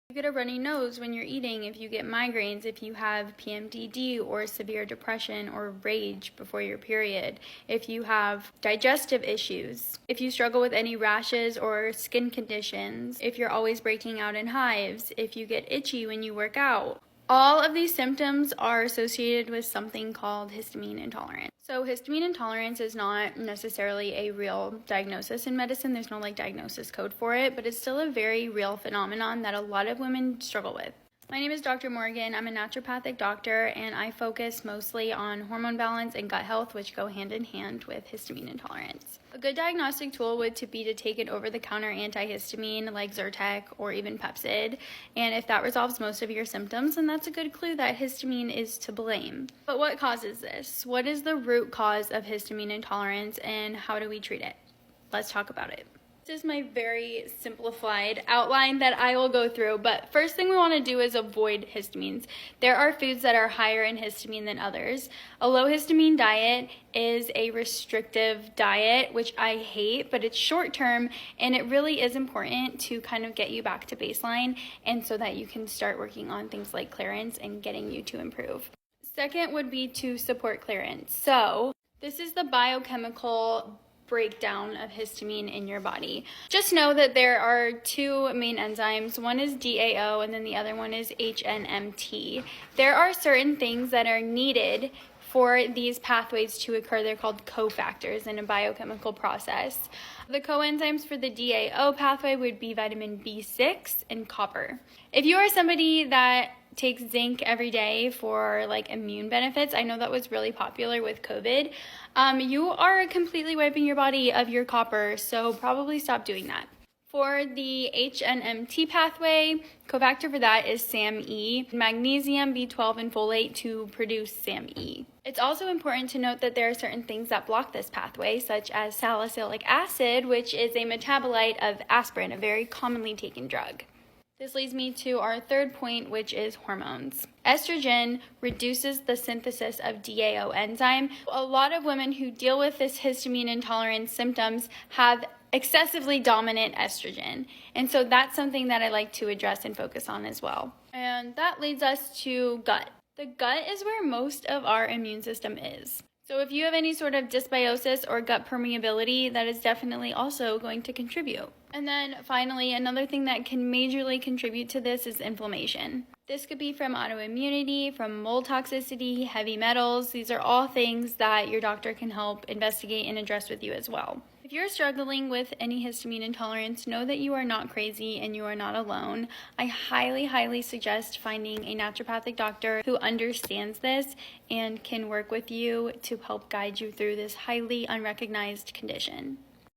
You get a runny nose when you're eating, if you get migraines, if you have PMDD or severe depression or rage before your period, if you have digestive issues, if you struggle with any rashes or skin conditions, if you're always breaking out in hives, if you get itchy when you work out. All of these symptoms are associated with something called histamine intolerance. So histamine intolerance is not necessarily a real diagnosis in medicine. There's no diagnosis code for it, but it's still a very real phenomenon that a lot of women struggle with. My name is Dr. Morgan. I'm a naturopathic doctor, and I focus mostly on hormone balance and gut health, which go hand in hand with histamine intolerance. A good diagnostic tool would be to take an over-the-counter antihistamine like Zyrtec or even Pepcid, and if that resolves most of your symptoms, then that's a good clue that histamine is to blame. But what causes this? What is the root cause of histamine intolerance, and how do we treat it? Let's talk about it. This is my very simplified outline that I will go through, but first thing we want to do is avoid histamines. There are foods that are higher in histamine than others. A low histamine diet is a restrictive diet, which I hate, but it's short term, and it really is important to kind of get you back to baseline, and so that you can start working on things like clearance and getting you to improve. Second would be to support clearance. So this is the biochemical breakdown of histamine in your body. Just know that there are two main enzymes. One is DAO and then the other one is HNMT. There are certain things that are needed for these pathways to occur. They're called cofactors in a biochemical process. The coenzymes for the DAO pathway would be vitamin B6 and copper. If you are somebody that takes zinc every day for immune benefits, I know that was really popular with COVID, you are completely wiping your body of your copper, so probably stop doing that. For the HNMT pathway, cofactor for that is SAMe, magnesium, B12, and folate to produce SAMe. It's also important to note that there are certain things that block this pathway, such as salicylic acid, which is a metabolite of aspirin, a very commonly taken drug. This leads me to our third point, which is hormones. Estrogen reduces the synthesis of DAO enzyme. A lot of women who deal with this histamine intolerance symptoms have excessively dominant estrogen. And so that's something that I like to address and focus on as well. And that leads us to gut. The gut is where most of our immune system is. So if you have any sort of dysbiosis or gut permeability, that is definitely also going to contribute. And then finally, another thing that can majorly contribute to this is inflammation. This could be from autoimmunity, from mold toxicity, heavy metals. These are all things that your doctor can help investigate and address with you as well. If you're struggling with any histamine intolerance, know that you are not crazy and you are not alone. I highly suggest finding a naturopathic doctor who understands this and can work with you to help guide you through this highly unrecognized condition.